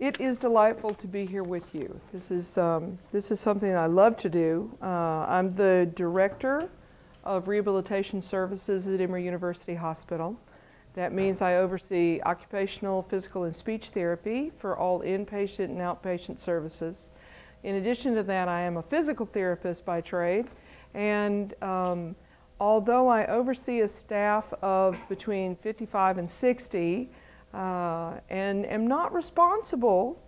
It is delightful to be here with you. This is something I love to do. I'm the Director of Rehabilitation Services at Emory University Hospital. That means I oversee occupational, physical, and speech therapy for all inpatient and outpatient services. In addition to that, I am a physical therapist by trade, and although I oversee a staff of between 55 and 60, and am not responsible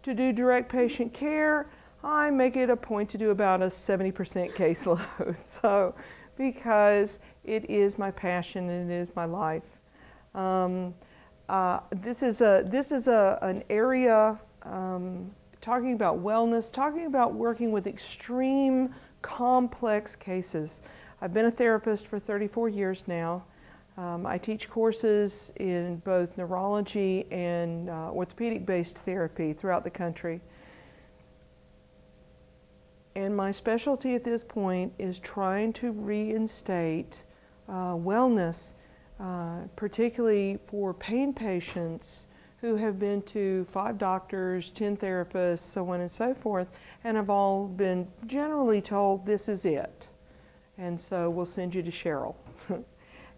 to do direct patient care, I make it a point to do about a 70% caseload. So, because it is my passion and it is my life. This is an area talking about wellness, talking about working with extreme complex cases. I've been a therapist for 34 years now. I teach courses in both neurology and orthopedic-based therapy throughout the country. And my specialty at this point is trying to reinstate wellness, particularly for pain patients who have been to 5 doctors, 10 therapists, so on and so forth, and have all been generally told this is it. And so we'll send you to Cheryl.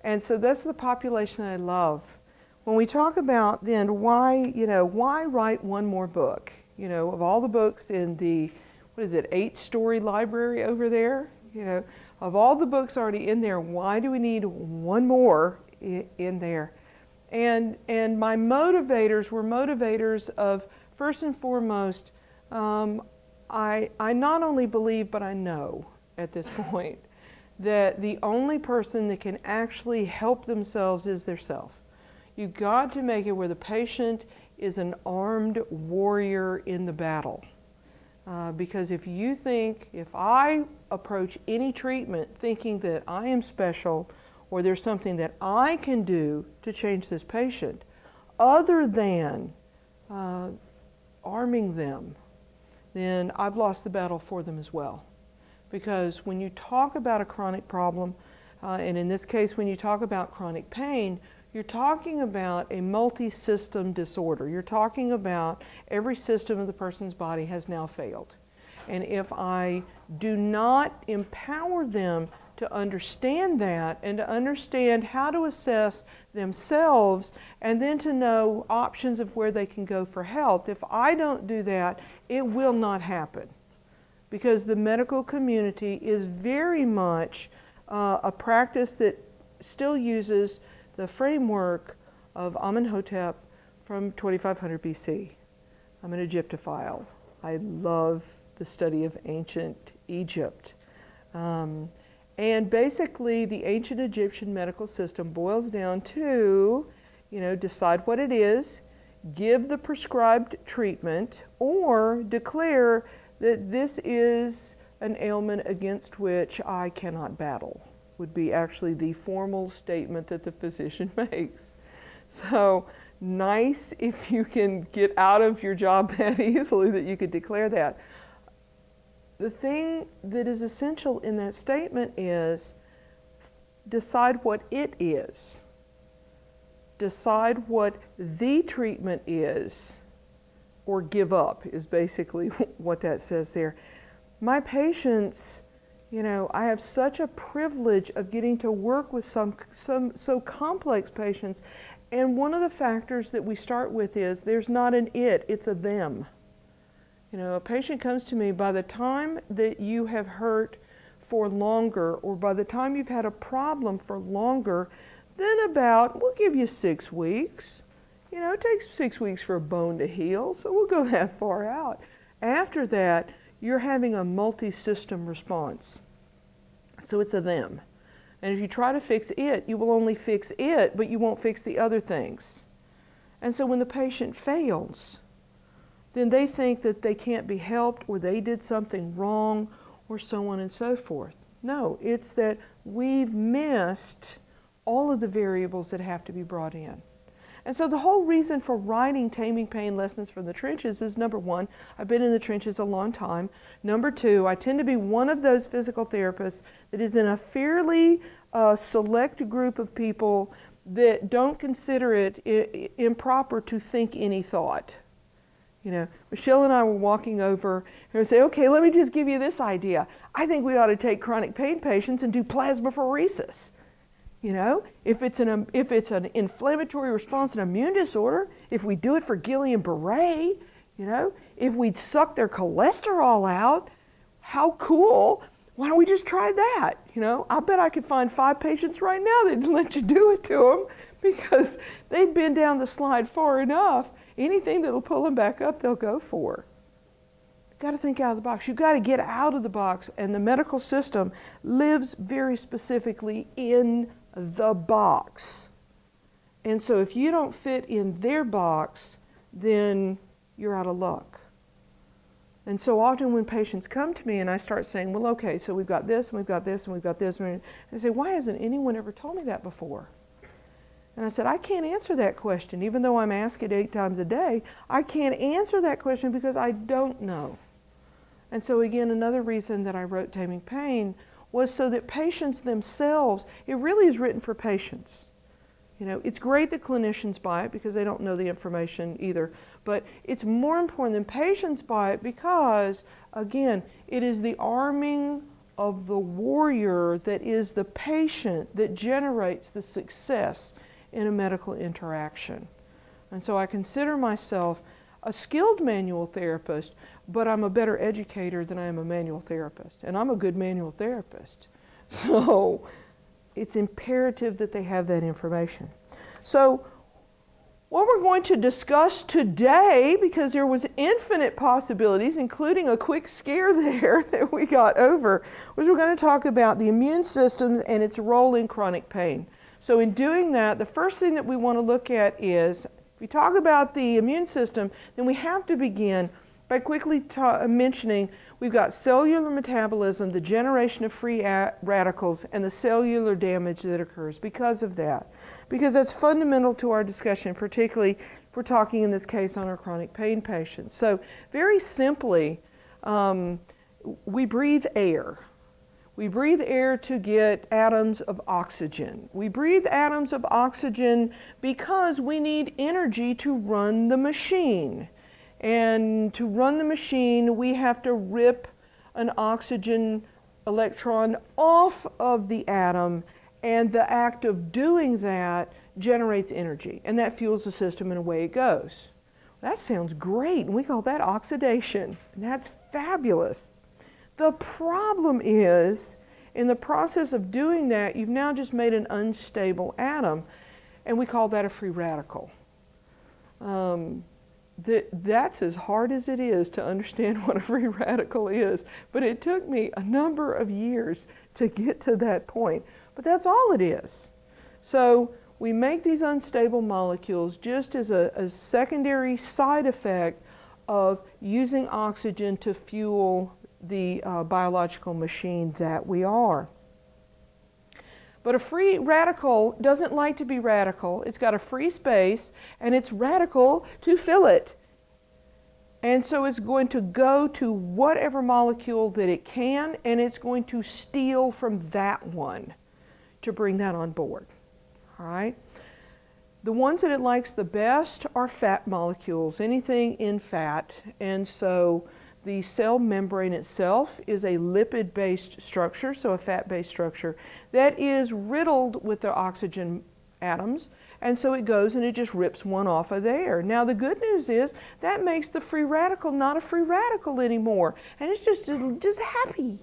And so that's the population I love. When we talk about then why write one more book? You know, of all the books in the, 8-story library over there, of all the books already in there, why do we need one more in there? And my motivators were motivators of, first and foremost, I not only believe, but I know at this point that the only person that can actually help themselves is their self. You've got to make it where the patient is an armed warrior in the battle. Because if I approach any treatment thinking that I am special or there's something that I can do to change this patient, other than arming them, then I've lost the battle for them as well. Because when you talk about a chronic problem, and in this case when you talk about chronic pain, you're talking about a multi-system disorder. You're talking about every system of the person's body has now failed. And if I do not empower them to understand that and to understand how to assess themselves and then to know options of where they can go for help, if I don't do that, it will not happen. Because the medical community is very much a practice that still uses the framework of Amenhotep from 2500 BC. I'm an Egyptophile. I love the study of ancient Egypt. And basically the ancient Egyptian medical system boils down to, decide what it is, give the prescribed treatment, or declare that this is an ailment against which I cannot battle, would be actually the formal statement that the physician makes. So nice if you can get out of your job that easily that you could declare that. The thing that is essential in that statement is decide what it is. Decide what the treatment is, or give up is basically what that says there. My patients, I have such a privilege of getting to work with some so complex patients, and one of the factors that we start with is there's not an it, it's a them. A patient comes to me, by the time that you have hurt for longer, or by the time you've had a problem for longer, then we'll give you 6 weeks. It takes 6 weeks for a bone to heal, so we'll go that far out. After that, you're having a multi-system response. So it's a them. And if you try to fix it, you will only fix it, but you won't fix the other things. And so when the patient fails, then they think that they can't be helped, or they did something wrong, or so on and so forth. No, it's that we've missed all of the variables that have to be brought in. And so the whole reason for writing Taming Pain Lessons from the Trenches is, number one, I've been in the trenches a long time. Number two, I tend to be one of those physical therapists that is in a fairly select group of people that don't consider it improper to think any thought. You know, Michelle and I were walking over and we say, okay, let me just give you this idea. I think we ought to take chronic pain patients and do plasmapheresis. You know, if it's an inflammatory response and immune disorder, if we do it for Guillain-Barré, you know, if we'd suck their cholesterol out, how cool. Why don't we just try that? You know, I bet I could find 5 patients right now that'd let you do it to them because they've been down the slide far enough. Anything that'll pull them back up, they'll go for. You've got to think out of the box. You've got to get out of the box, and the medical system lives very specifically in the box. And so if you don't fit in their box, then you're out of luck. And so often when patients come to me and I start saying, well, okay, so we've got this, and we've got this, and we've got this, and they say, why hasn't anyone ever told me that before? And I said, I can't answer that question. Even though I'm asked it 8 times a day, I can't answer that question because I don't know. And so again, another reason that I wrote Taming Pain was so that patients themselves, it really is written for patients. You know, it's great that clinicians buy it because they don't know the information either, but it's more important than patients buy it because, again, it is the arming of the warrior that is the patient that generates the success in a medical interaction. And so I consider myself a skilled manual therapist, but I'm a better educator than I am a manual therapist. And I'm a good manual therapist. So it's imperative that they have that information. So what we're going to discuss today, because there was infinite possibilities, including a quick scare there that we got over, was we're going to talk about the immune system and its role in chronic pain. So in doing that, the first thing that we want to look at is, if we talk about the immune system, then we have to begin by quickly mentioning we've got cellular metabolism, the generation of free radicals, and the cellular damage that occurs because of that. Because that's fundamental to our discussion, particularly if we're talking in this case on our chronic pain patients. So very simply, we breathe air. We breathe air to get atoms of oxygen. We breathe atoms of oxygen because we need energy to run the machine. And to run the machine, we have to rip an oxygen electron off of the atom, and the act of doing that generates energy, and that fuels the system and away it goes. That sounds great, and we call that oxidation, and that's fabulous. The problem is, in the process of doing that, you've now just made an unstable atom, and we call that a free radical. That's as hard as it is to understand what a free radical is, but it took me a number of years to get to that point. But that's all it is. So we make these unstable molecules just as a secondary side effect of using oxygen to fuel the biological machine that we are. But a free radical doesn't like to be radical. It's got a free space, and it's radical to fill it. And so it's going to go to whatever molecule that it can, and it's going to steal from that one to bring that on board. All right? The ones that it likes the best are fat molecules, anything in fat. And so the cell membrane itself is a lipid-based structure, so a fat-based structure, that is riddled with the oxygen atoms, and so it goes and it just rips one off of there. Now the good news is that makes the free radical not a free radical anymore, and it's just happy.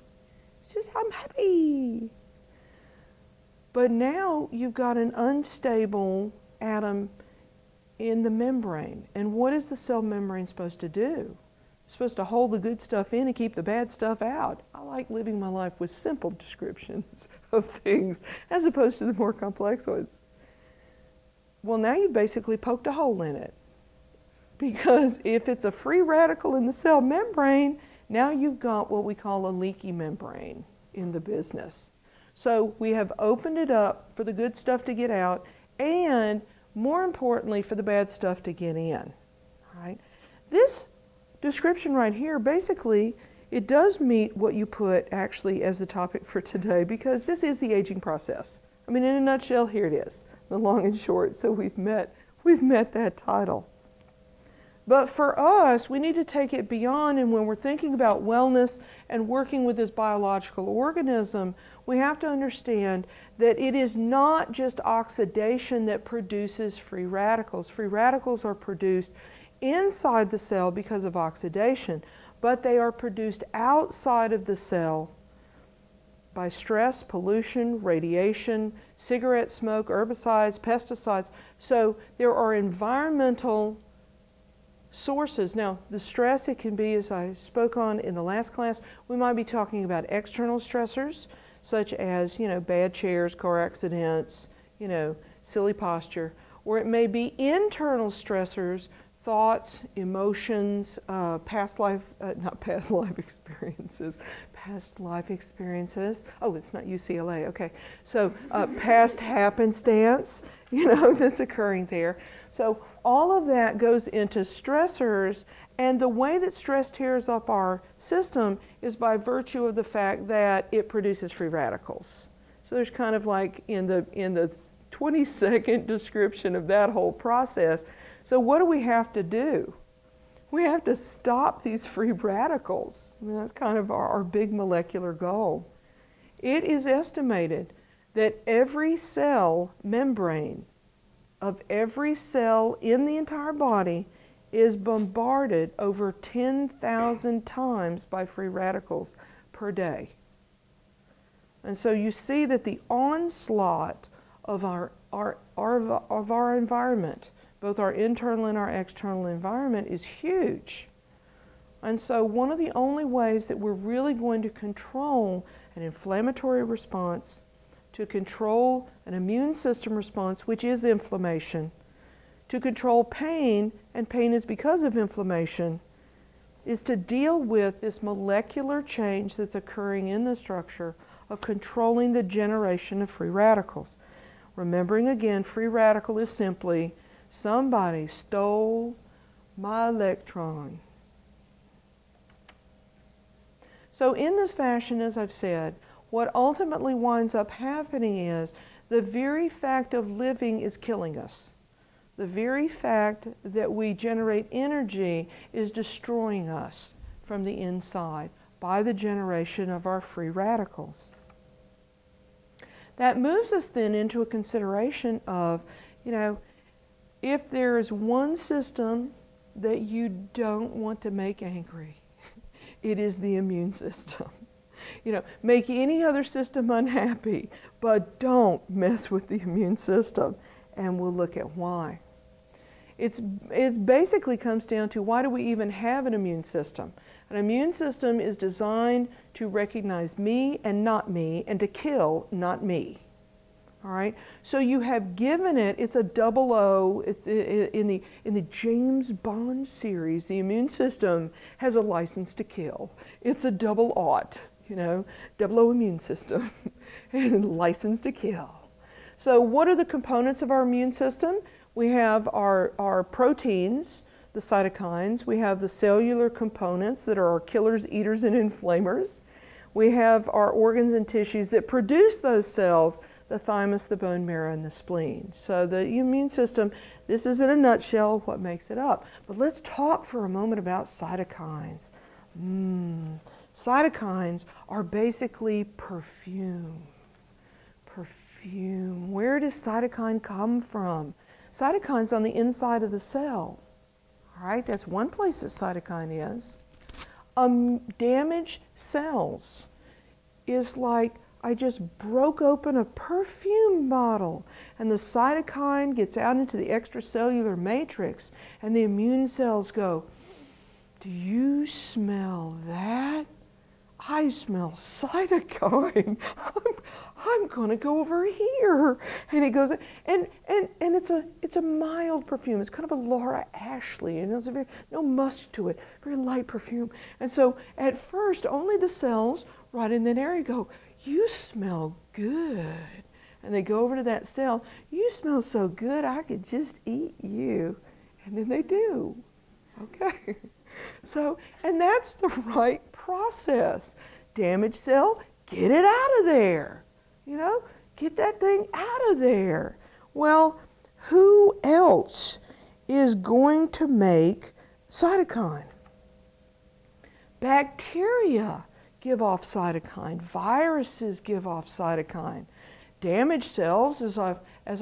It's just, I'm happy. But now you've got an unstable atom in the membrane, and what is the cell membrane supposed to do? Supposed to hold the good stuff in and keep the bad stuff out. I like living my life with simple descriptions of things as opposed to the more complex ones. Well, now you've basically poked a hole in it, because if it's a free radical in the cell membrane, now you've got what we call a leaky membrane in the business. So we have opened it up for the good stuff to get out, and more importantly for the bad stuff to get in. All right? This description right here, basically, it does meet what you put actually as the topic for today, because this is the aging process. I mean, in a nutshell, here it is, the long and short. So we've met that title. But for us, we need to take it beyond, and when we're thinking about wellness and working with this biological organism, we have to understand that it is not just oxidation that produces free radicals. Free radicals are produced inside the cell because of oxidation, but they are produced outside of the cell by stress, pollution, radiation, cigarette smoke, herbicides, pesticides. So there are environmental sources. Now, the stress, it can be, as I spoke on in the last class, we might be talking about external stressors, such as, bad chairs, car accidents, silly posture, or it may be internal stressors, thoughts, emotions, past life experiences. Oh, it's not UCLA, okay. So past happenstance, that's occurring there. So all of that goes into stressors, and the way that stress tears up our system is by virtue of the fact that it produces free radicals. So there's kind of like in the 20-second description of that whole process. So what do we have to do? We have to stop these free radicals. I mean, that's kind of our big molecular goal. It is estimated that every cell membrane of every cell in the entire body is bombarded over 10,000 times by free radicals per day. And so you see that the onslaught of our environment, both our internal and our external environment, is huge. And so one of the only ways that we're really going to control an inflammatory response, to control an immune system response, which is inflammation, to control pain, and pain is because of inflammation, is to deal with this molecular change that's occurring in the structure of controlling the generation of free radicals. Remembering again, free radical is simply somebody stole my electron. So in this fashion, as I've said, what ultimately winds up happening is the very fact of living is killing us. The very fact that we generate energy is destroying us from the inside by the generation of our free radicals. That moves us then into a consideration of, if there is one system that you don't want to make angry, it is the immune system. Make any other system unhappy, but don't mess with the immune system. And we'll look at why. It basically comes down to, why do we even have an immune system? An immune system is designed to recognize me and not me, and to kill not me. All right? So you have given it, it's a 00, in the James Bond series, the immune system has a license to kill. It's a 00, 00 immune system, and license to kill. So what are the components of our immune system? We have our proteins, the cytokines. We have the cellular components that are our killers, eaters, and inflamers. We have our organs and tissues that produce those cells, the thymus, the bone marrow, and the spleen. So the immune system, this is in a nutshell what makes it up. But let's talk for a moment about cytokines. Cytokines are basically perfume. Perfume. Where does cytokine come from? Cytokine's on the inside of the cell. All right, that's one place that cytokine is. Damaged cells is like, I just broke open a perfume bottle, and the cytokine gets out into the extracellular matrix, and the immune cells go, do you smell that? I smell cytokine. I'm going to go over here. And it goes, and it's a mild perfume. It's kind of a Laura Ashley, and it's no musk to it, very light perfume. And so at first, only the cells right in that area go, you smell good. And they go over to that cell, you smell so good, I could just eat you. And then they do. Okay. So, and that's the right process. Damaged cell, get it out of there. Get that thing out of there. Well, who else is going to make cytokine. Bacteria give off cytokine. Viruses give off cytokine. Damaged cells, as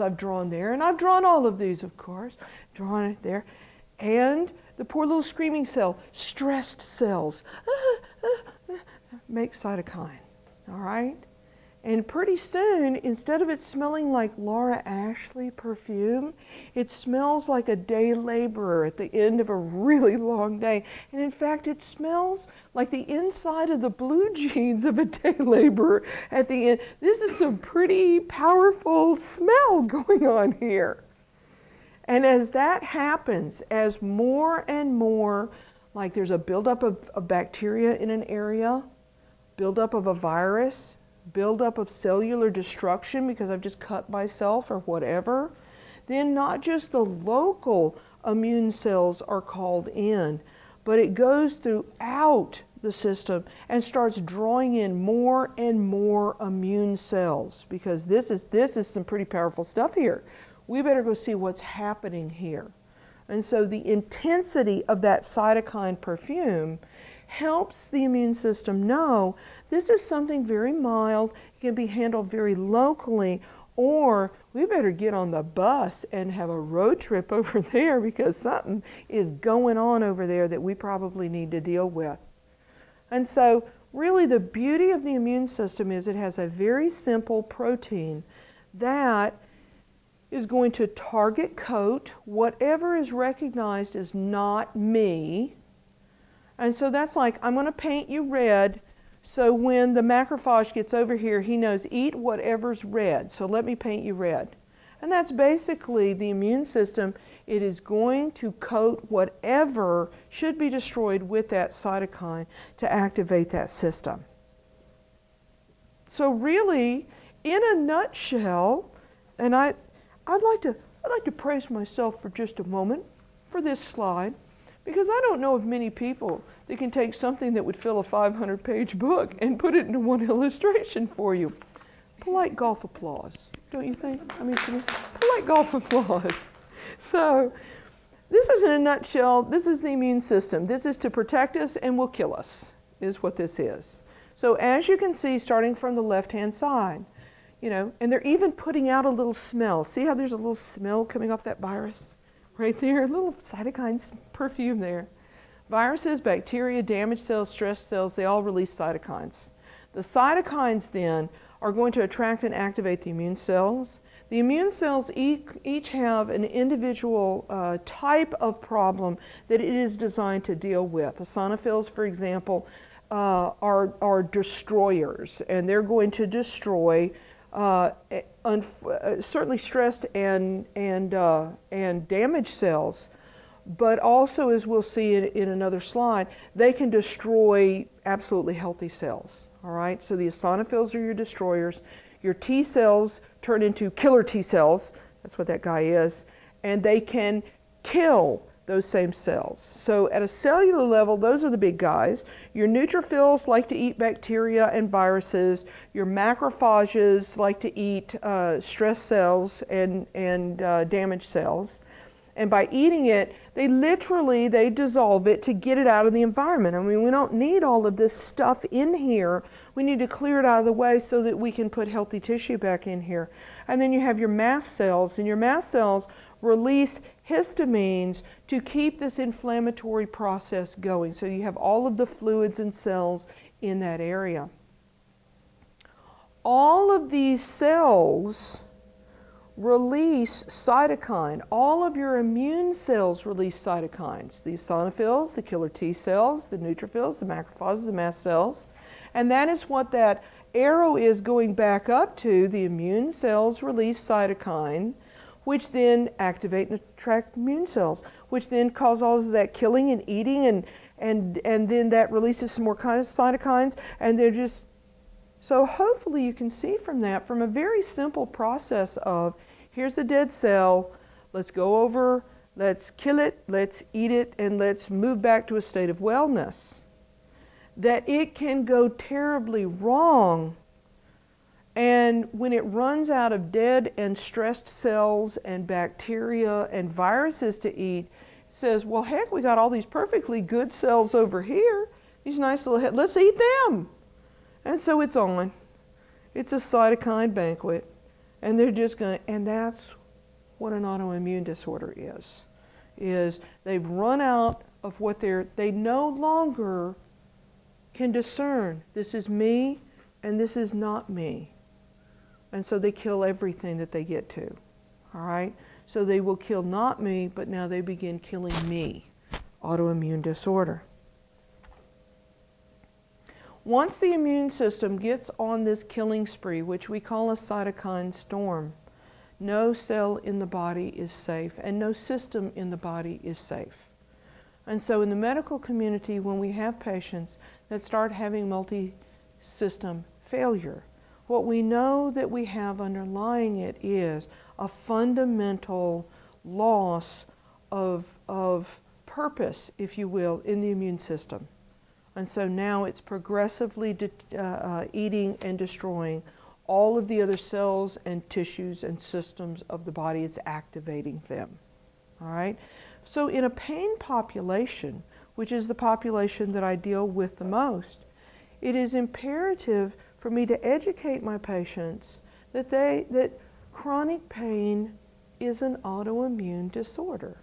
I've drawn there, and I've drawn all of these, of course, drawn it there, and the poor little screaming cell, stressed cells, make cytokine, all right? And pretty soon, instead of it smelling like Laura Ashley perfume, it smells like a day laborer at the end of a really long day. And in fact, it smells like the inside of the blue jeans of a day laborer at the end. This is some pretty powerful smell going on here. And as that happens, as more and more, like there's a buildup of bacteria in an area, buildup of a virus, buildup of cellular destruction because I've just cut myself or whatever, then not just the local immune cells are called in, but it goes throughout the system and starts drawing in more and more immune cells, because this is some pretty powerful stuff here. We better go see what's happening here. And so the intensity of that cytokine perfume helps the immune system know this is something very mild, it can be handled very locally, or we better get on the bus and have a road trip over there because something is going on over there that we probably need to deal with. And so really the beauty of the immune system is it has a very simple protein that is going to target coat whatever is recognized as not me. And so that's like, I'm going to paint you red, so when the macrophage gets over here, he knows eat whatever's red, so let me paint you red. And that's basically the immune system. It is going to coat whatever should be destroyed with that cytokine to activate that system. So really, in a nutshell, and I'd like to praise myself for just a moment for this slide, because I don't know of many people that can take something that would fill a 500-page book and put it into one illustration for you. Polite golf applause, don't you think? I mean, polite golf applause. So this is, in a nutshell, this is the immune system. This is to protect us and will kill us, is what this is. So as you can see, starting from the left-hand side, you know, and they're even putting out a little smell. See how there's a little smell coming off that virus? Right there, a little cytokine perfume there. Viruses, bacteria, damaged cells, stressed cells, they all release cytokines. The cytokines then are going to attract and activate the immune cells. The immune cells each have an individual type of problem that it is designed to deal with. Eosinophils, for example, are destroyers, and they're going to destroy certainly stressed and damaged cells, but also, as we'll see in another slide, they can destroy absolutely healthy cells. All right, so the eosinophils are your destroyers. Your T cells turn into killer T cells. That's what that guy is, and they can kill those same cells. So at a cellular level, those are the big guys. Your neutrophils like to eat bacteria and viruses. Your macrophages like to eat stress cells and damaged cells. And by eating it, they dissolve it to get it out of the environment. I mean, we don't need all of this stuff in here. We need to clear it out of the way so that we can put healthy tissue back in here. And then you have your mast cells, and your mast cells release histamines to keep this inflammatory process going. So you have all of the fluids and cells in that area. All of these cells release cytokine. All of your immune cells release cytokines. The eosinophils, the killer T cells, the neutrophils, the macrophages, the mast cells. And that is what that arrow is going back up to. The immune cells release cytokine, which then activate and attract immune cells, which then cause all of that killing and eating, and then that releases some more kind of cytokines, and they're just, so hopefully you can see from that, from a very simple process of, here's a dead cell, let's go over, let's kill it, let's eat it, and let's move back to a state of wellness, that it can go terribly wrong. And when it runs out of dead and stressed cells and bacteria and viruses to eat, says, well, heck, we got all these perfectly good cells over here, these nice little heads, let's eat them. And so it's on. It's a cytokine banquet, and they're just going to, and that's what an autoimmune disorder is they've run out of what they no longer can discern. This is me, and this is not me. And so they kill everything that they get to, all right? So they will kill not me, but now they begin killing me. Autoimmune disorder. Once the immune system gets on this killing spree, which we call a cytokine storm, no cell in the body is safe, and no system in the body is safe. And so in the medical community, when we have patients that start having multi-system failure, what we know that we have underlying it is a fundamental loss of purpose, if you will, in the immune system. And so now it's progressively eating and destroying all of the other cells and tissues and systems of the body. It's activating them. All right? So in a pain population, which is the population that I deal with the most, it is imperative for me to educate my patients that chronic pain is an autoimmune disorder.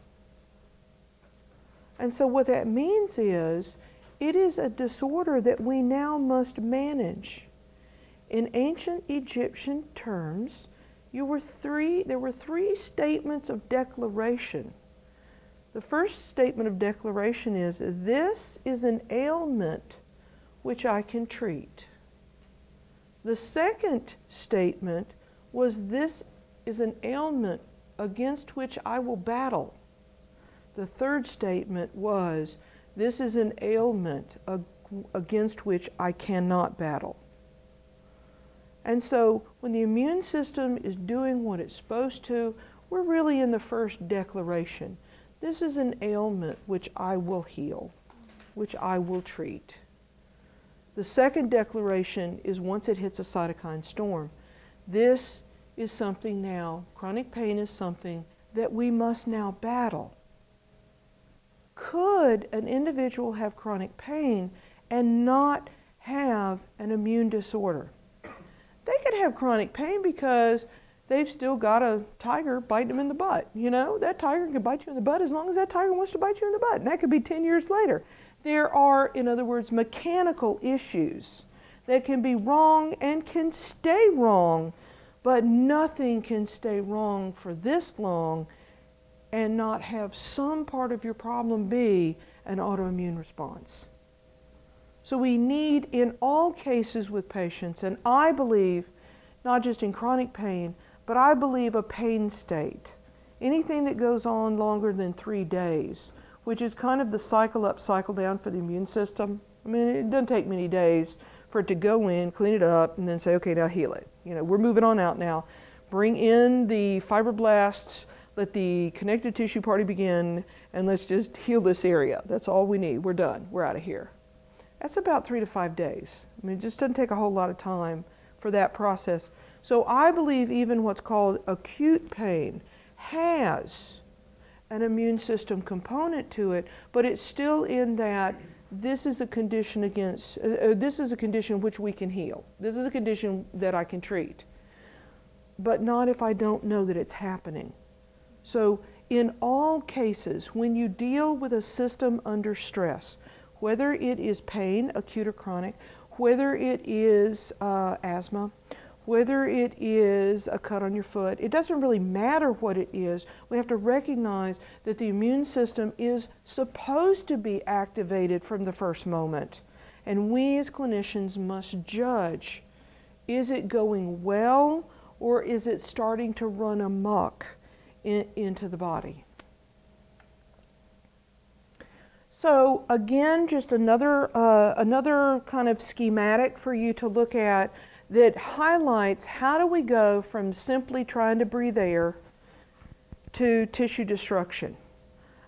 And so what that means is it is a disorder that we now must manage. In ancient Egyptian terms, there were three statements of declaration. The first statement of declaration is, this is an ailment which I can treat. The second statement was, this is an ailment against which I will battle. The third statement was, this is an ailment against which I cannot battle. And so when the immune system is doing what it's supposed to, we're really in the first declaration. This is an ailment which I will heal, which I will treat. The second declaration is, once it hits a cytokine storm, this is something now, chronic pain is something that we must now battle. Could an individual have chronic pain and not have an immune disorder? They could have chronic pain because they've still got a tiger biting them in the butt. You know, that tiger can bite you in the butt as long as that tiger wants to bite you in the butt. And that could be 10 years later. There are, in other words, mechanical issues that can be wrong and can stay wrong, but nothing can stay wrong for this long and not have some part of your problem be an autoimmune response. So we need, in all cases with patients, and I believe, not just in chronic pain, but I believe a pain state, anything that goes on longer than 3 days, which is kind of the cycle up, cycle down for the immune system. I mean, it doesn't take many days for it to go in, clean it up, and then say, okay, now heal it. You know, we're moving on out now. Bring in the fibroblasts, let the connective tissue party begin, and let's just heal this area. That's all we need. We're done. We're out of here. That's about 3 to 5 days. I mean, it just doesn't take a whole lot of time for that process. So I believe even what's called acute pain has an immune system component to it, but it's still in that this is a condition this is a condition which we can heal. This is a condition that I can treat, but not if I don't know that it's happening. So in all cases, when you deal with a system under stress, whether it is pain, acute or chronic, whether it is asthma, whether it is a cut on your foot, it doesn't really matter what it is. We have to recognize that the immune system is supposed to be activated from the first moment. And we as clinicians must judge, is it going well or is it starting to run amok into the body? So again, just another kind of schematic for you to look at that highlights how do we go from simply trying to breathe air to tissue destruction.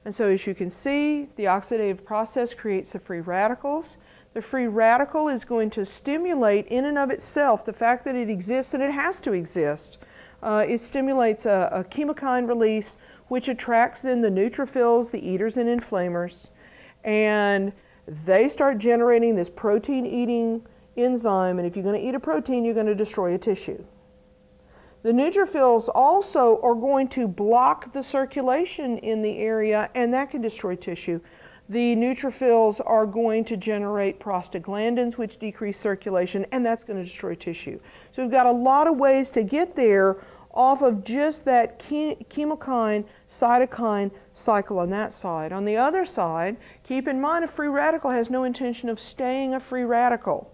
And so as you can see, the oxidative process creates the free radicals. The free radical is going to stimulate in and of itself, the fact that it exists and it has to exist. It stimulates a chemokine release, which attracts in the neutrophils, the eaters and inflammers, and they start generating this protein-eating enzyme, and if you're going to eat a protein, you're going to destroy a tissue. The neutrophils also are going to block the circulation in the area, and that can destroy tissue. The neutrophils are going to generate prostaglandins, which decrease circulation, and that's going to destroy tissue. So we've got a lot of ways to get there off of just that chemokine, cytokine cycle on that side. On the other side, keep in mind a free radical has no intention of staying a free radical.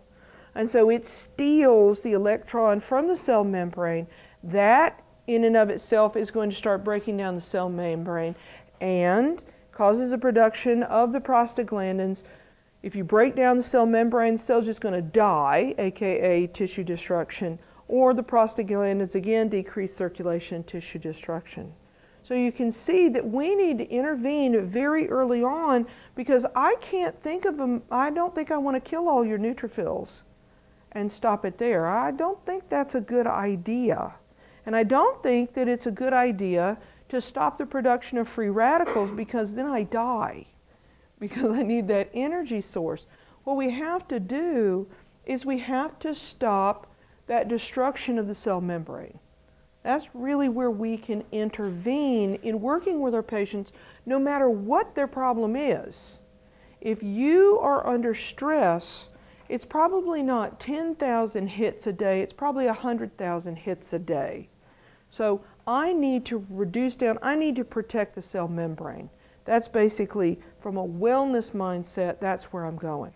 And so it steals the electron from the cell membrane. That in and of itself is going to start breaking down the cell membrane and causes a production of the prostaglandins. If you break down the cell membrane, the cell's just going to die, aka tissue destruction, or the prostaglandins again decrease circulation, tissue destruction. So you can see that we need to intervene very early on, because I can't think of them. I don't think I want to kill all your neutrophils and stop it there. I don't think that's a good idea. And I don't think that it's a good idea to stop the production of free radicals, because then I die, because I need that energy source. What we have to do is we have to stop that destruction of the cell membrane. That's really where we can intervene in working with our patients, no matter what their problem is. If you are under stress, it's probably not 10,000 hits a day, it's probably 100,000 hits a day. So I need to reduce down, I need to protect the cell membrane. That's basically, from a wellness mindset, that's where I'm going.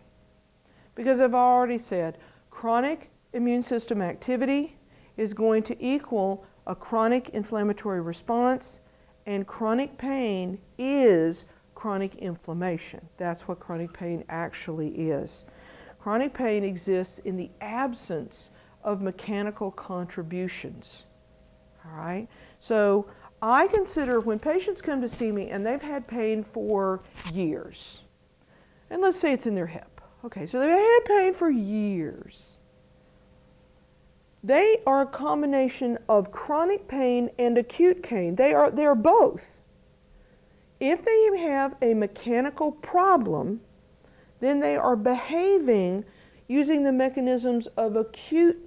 Because I've already said, chronic immune system activity is going to equal a chronic inflammatory response, and chronic pain is chronic inflammation. That's what chronic pain actually is. Chronic pain exists in the absence of mechanical contributions. All right? So I consider when patients come to see me and they've had pain for years, and let's say it's in their hip. Okay, so they've had pain for years. They are a combination of chronic pain and acute pain. They are both. If they have a mechanical problem, then they are behaving using the mechanisms of acute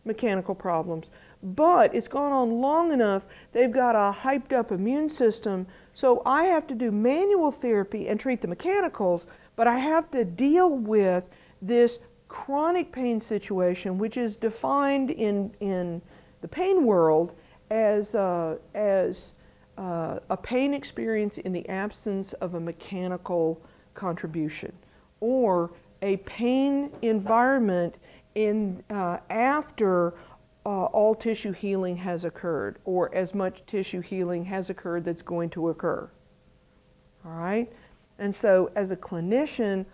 mechanical problems. But it's gone on long enough, they've got a hyped up immune system, so I have to do manual therapy and treat the mechanicals, but I have to deal with this chronic pain situation, which is defined in the pain world as a pain experience in the absence of a mechanical contribution, or a pain environment in after all tissue healing has occurred, or as much tissue healing has occurred that's going to occur. All right? And so as a clinician,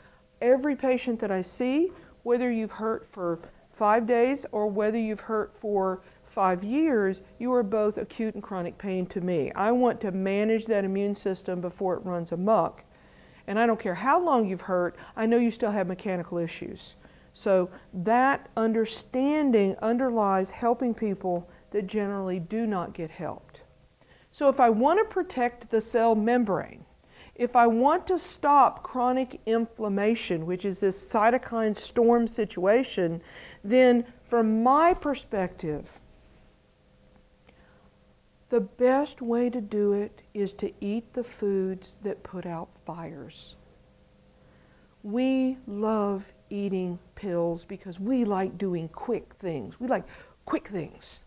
every patient that I see, whether you've hurt for 5 days or whether you've hurt for 5 years, you are both acute and chronic pain to me. I want to manage that immune system before it runs amok. And I don't care how long you've hurt, I know you still have mechanical issues. So that understanding underlies helping people that generally do not get helped. So if I want to protect the cell membrane, if I want to stop chronic inflammation, which is this cytokine storm situation, then from my perspective, the best way to do it is to eat the foods that put out fires. We love eating pills because we like doing quick things. We like quick things.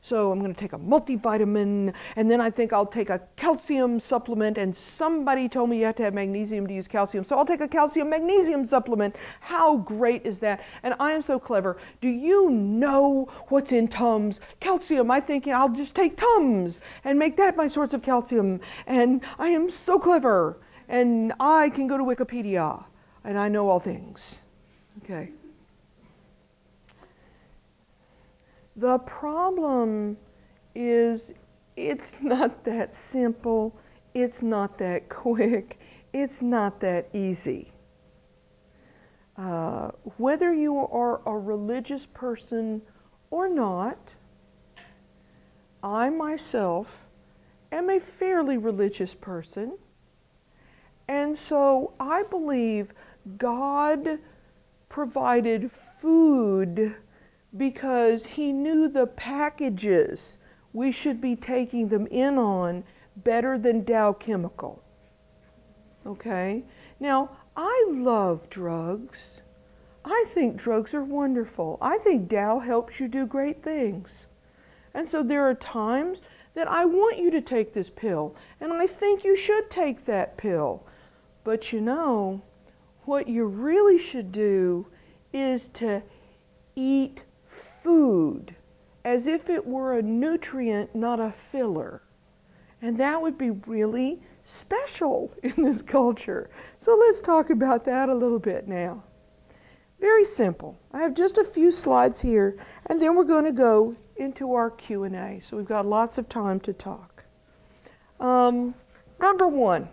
So I'm going to take a multivitamin, and then I think I'll take a calcium supplement, and somebody told me you have to have magnesium to use calcium, so I'll take a calcium magnesium supplement. How great is that? And I am so clever. Do you know what's in Tums? Calcium. I think I'll just take Tums and make that my source of calcium. And I am so clever. And I can go to Wikipedia, and I know all things. Okay. The problem is it's not that simple, it's not that quick, it's not that easy. Whether you are a religious person or not, I myself am a fairly religious person. And so I believe God provided food because He knew the packages we should be taking them in on better than Dow Chemical. Okay? Now, I love drugs. I think drugs are wonderful. I think Dow helps you do great things. And so there are times that I want you to take this pill, and I think you should take that pill. But you know, what you really should do is to eat food as if it were a nutrient, not a filler. And that would be really special in this culture. So let's talk about that a little bit now. Very simple. I have just a few slides here, and then we're going to go into our Q&A. So we've got lots of time to talk. Number one,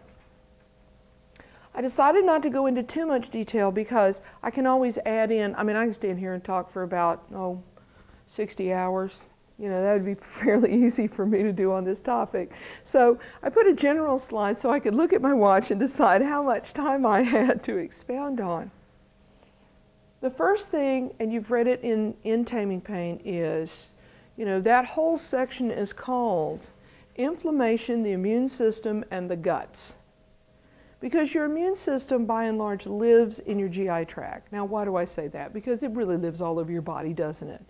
I decided not to go into too much detail because I can always add in, I can stand here and talk for about, 60 hours. You know, that would be fairly easy for me to do on this topic. So I put a general slide so I could look at my watch and decide how much time I had to expound on. The first thing, and you've read it in Taming Pain, is, that whole section is called Inflammation, the Immune System, and the Guts. Because your immune system, by and large, lives in your GI tract. Now, why do I say that? Because it really lives all over your body, doesn't it?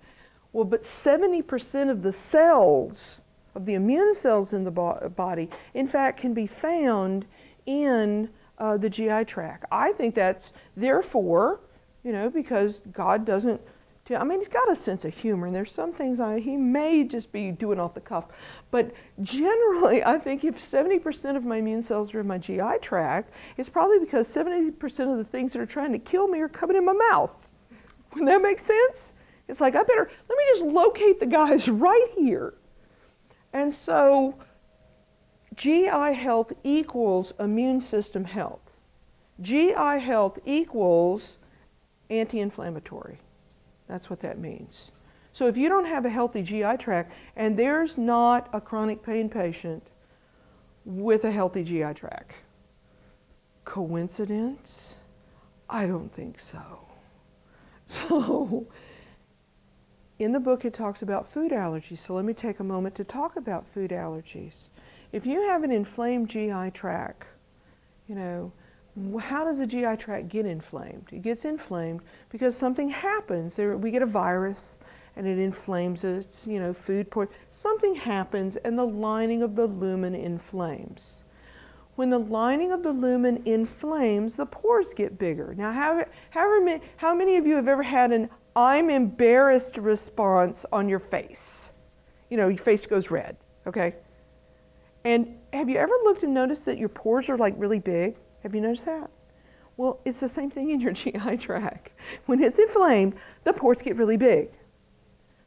Well, but 70% of the cells, of the immune cells in the body, in fact, can be found in the GI tract. I think that's, therefore, because God doesn't, He's got a sense of humor, and there's some things He may just be doing off the cuff. But generally, I think if 70% of my immune cells are in my GI tract, it's probably because 70% of the things that are trying to kill me are coming in my mouth. Would that make sense? It's like, let me just locate the guys right here. And so, GI health equals immune system health. GI health equals anti-inflammatory. That's what that means. So if you don't have a healthy GI tract, and there's not a chronic pain patient with a healthy GI tract, coincidence? I don't think so. So, in the book it talks about food allergies, so let me take a moment to talk about food allergies. If you have an inflamed GI tract, how does the GI tract get inflamed? It gets inflamed because something happens. We get a virus and it inflames it, food poisoning. Something happens and the lining of the lumen inflames. When the lining of the lumen inflames, the pores get bigger. Now, how many of you have ever had an I'm embarrassed response on your face? Your face goes red, okay? And have you ever looked and noticed that your pores are like really big? Have you noticed that? Well, it's the same thing in your GI tract. When it's inflamed, the pores get really big.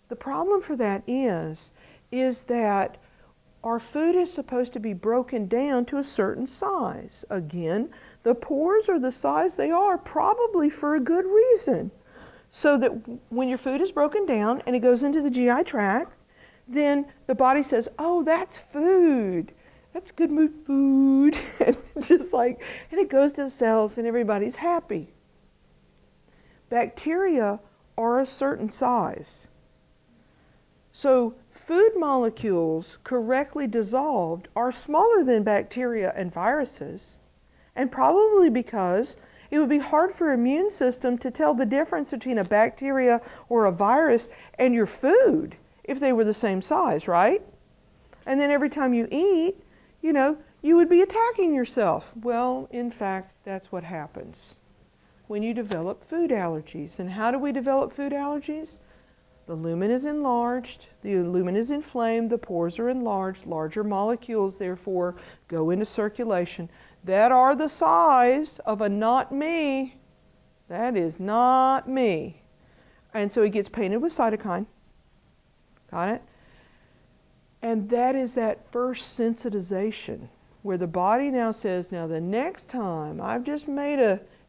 The problem for that is that our food is supposed to be broken down to a certain size. Again, the pores are the size they are probably for a good reason. So that when your food is broken down and it goes into the GI tract, then the body says, oh, that's food. That's good mood food. and it goes to the cells and everybody's happy. Bacteria are a certain size. So food molecules correctly dissolved are smaller than bacteria and viruses, and probably because it would be hard for your immune system to tell the difference between a bacteria or a virus and your food if they were the same size, right? And then every time you eat, you would be attacking yourself. Well, in fact, that's what happens when you develop food allergies. And how do we develop food allergies? The lumen is enlarged, the lumen is inflamed, the pores are enlarged, larger molecules, therefore, go into circulation that are the size of a not me. That is not me. And so it gets painted with cytokine. Got it? And that is that first sensitization where the body now says, now the next time I've just made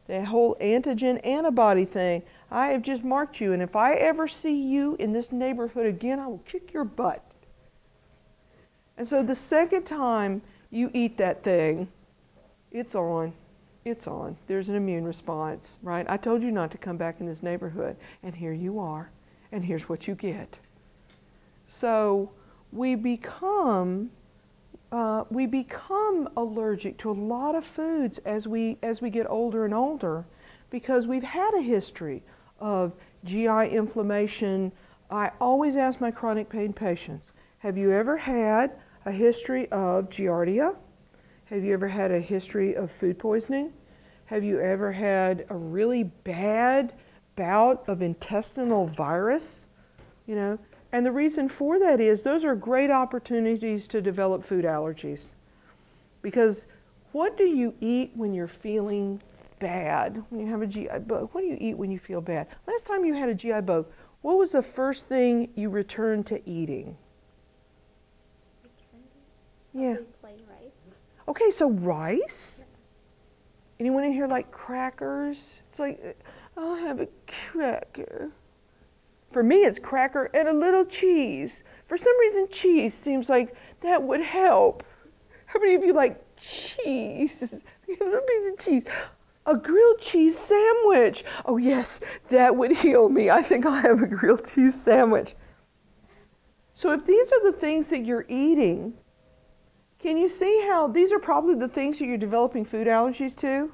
the whole antigen antibody thing, I have just marked you, and if I ever see you in this neighborhood again, I will kick your butt. And so the second time you eat that thing, it's on. It's on. There's an immune response, right? I told you not to come back in this neighborhood, and here you are, and here's what you get. So we become allergic to a lot of foods as we get older and older, because we've had a history of GI inflammation. I always ask my chronic pain patients, have you ever had a history of giardia? Have you ever had a history of food poisoning? Have you ever had a really bad bout of intestinal virus? You know, and the reason for that is those are great opportunities to develop food allergies. Because what do you eat when you're feeling bad? When you have a GI bug, what do you eat when you feel bad? Last time you had a GI bug, what was the first thing you returned to eating? Yeah. Plain rice. Okay, so rice? Anyone in here like crackers? It's like, I'll have a cracker. For me, it's cracker and a little cheese. For some reason, cheese seems like that would help. How many of you like cheese? A little piece of cheese. A grilled cheese sandwich. Oh yes, that would heal me. I think I'll have a grilled cheese sandwich. So if these are the things that you're eating, can you see how these are probably the things that you're developing food allergies to?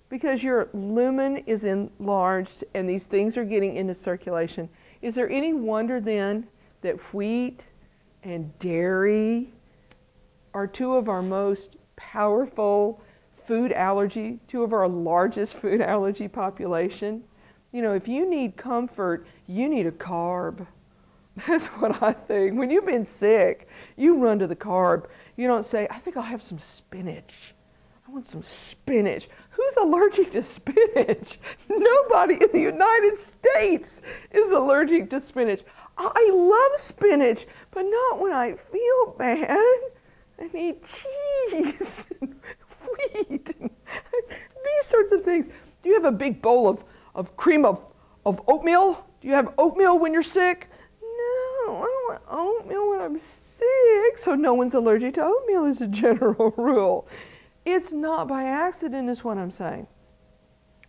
Because your lumen is enlarged and these things are getting into circulation. Is there any wonder then that wheat and dairy are two of our most powerful food allergy, two of our largest food allergy population? You know, if you need comfort, you need a carb. That's what I think. When you've been sick, you run to the carb. You don't say, I think I'll have some spinach. I want some spinach. Who's allergic to spinach? Nobody in the United States is allergic to spinach. I love spinach, but not when I feel bad. I need cheese and wheat and these sorts of things. Do you have a big bowl of cream of oatmeal? Do you have oatmeal when you're sick? No, I don't want oatmeal when I'm sick. So no one's allergic to oatmeal as a general rule. It's not by accident is what I'm saying.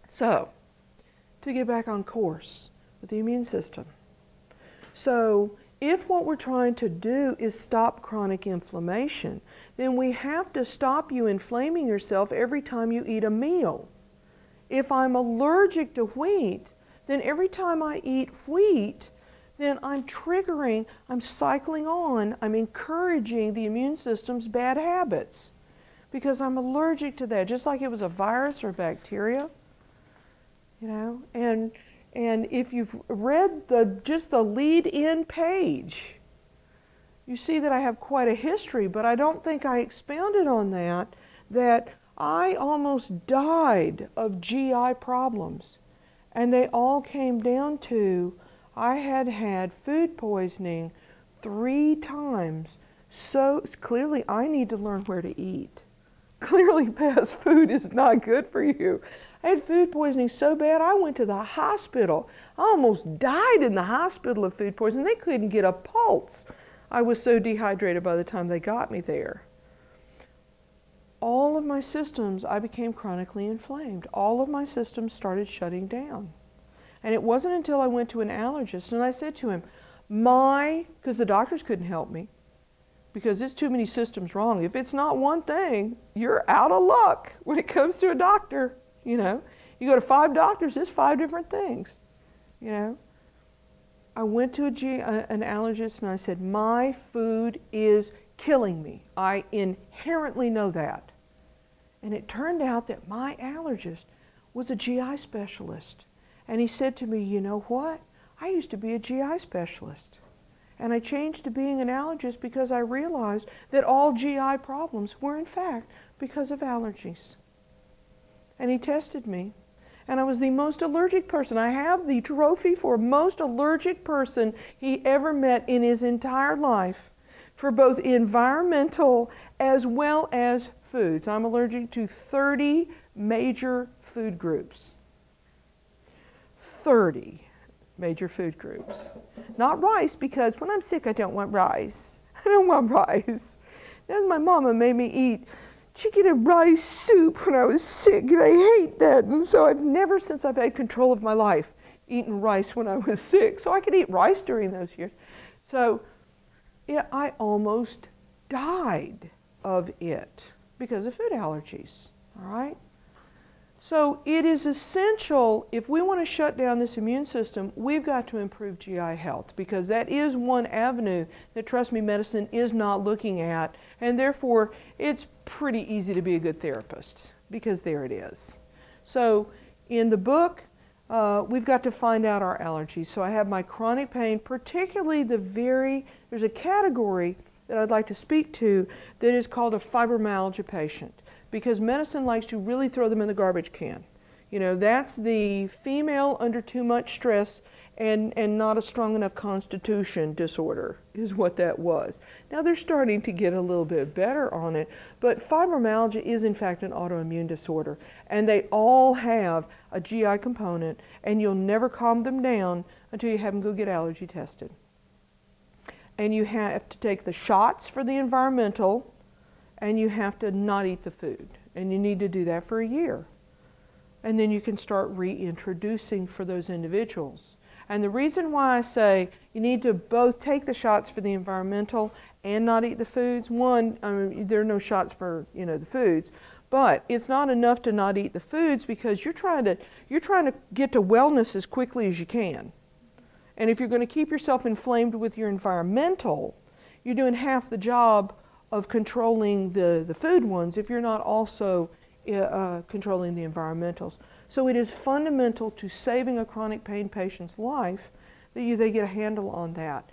So, to get back on course with the immune system. So, if what we're trying to do is stop chronic inflammation, then we have to stop you inflaming yourself every time you eat a meal. If I'm allergic to wheat, then every time I eat wheat, then I'm triggering, I'm cycling on, I'm encouraging the immune system's bad habits because I'm allergic to that, just like it was a virus or bacteria, you know. And if you've read just the lead-in page, you see that I have quite a history, but I don't think I expounded on that I almost died of GI problems. And they all came down to I had had food poisoning 3 times. So clearly I need to learn where to eat. Clearly fast food is not good for you. I had food poisoning so bad I went to the hospital. I almost died in the hospital of food poisoning. They couldn't get a pulse. I was so dehydrated by the time they got me there. All of my systems, I became chronically inflamed. All of my systems started shutting down. And it wasn't until I went to an allergist and I said to him, because the doctors couldn't help me, because it's too many systems wrong. If it's not one thing, you're out of luck when it comes to a doctor, you know. You go to 5 doctors, it's 5 different things, you know. I went to an allergist and I said, my food is killing me. I inherently know that. And it turned out that my allergist was a GI specialist. And he said to me, you know what? I used to be a GI specialist. And I changed to being an allergist because I realized that all GI problems were in fact because of allergies. And he tested me. And I was the most allergic person. I have the trophy for most allergic person he ever met in his entire life for both environmental as well as foods. I'm allergic to 30 major food groups. 30 major food groups. Not rice, because when I'm sick I don't want rice. I don't want rice. Then my mama made me eat chicken and rice soup when I was sick, and I hate that. And so I've never, since I've had control of my life, eaten rice when I was sick. So I could eat rice during those years. So yeah, I almost died of it because of food allergies, all right? So it is essential, if we want to shut down this immune system, we've got to improve GI health, because that is one avenue that, trust me, medicine is not looking at, and therefore it's pretty easy to be a good therapist, because there it is. So in the book, we've got to find out our allergies. So I have my chronic pain, particularly there's a category that I'd like to speak to that is called a fibromyalgia patient, because medicine likes to really throw them in the garbage can. You know, that's the female under too much stress and not a strong enough constitution disorder is what that was. Now they're starting to get a little bit better on it, but fibromyalgia is in fact an autoimmune disorder, and they all have a GI component, and you'll never calm them down until you have them go get allergy tested. And you have to take the shots for the environmental, and you have to not eat the food. And you need to do that for a year. And then you can start reintroducing for those individuals. And the reason why I say you need to both take the shots for the environmental and not eat the foods, one, I mean, there are no shots for, you know, the foods, but it's not enough to not eat the foods, because you're trying to get to wellness as quickly as you can. And if you're going to keep yourself inflamed with your environmental, you're doing half the job of controlling the food ones if you're not also controlling the environmentals. So it is fundamental to saving a chronic pain patient's life that they get a handle on that.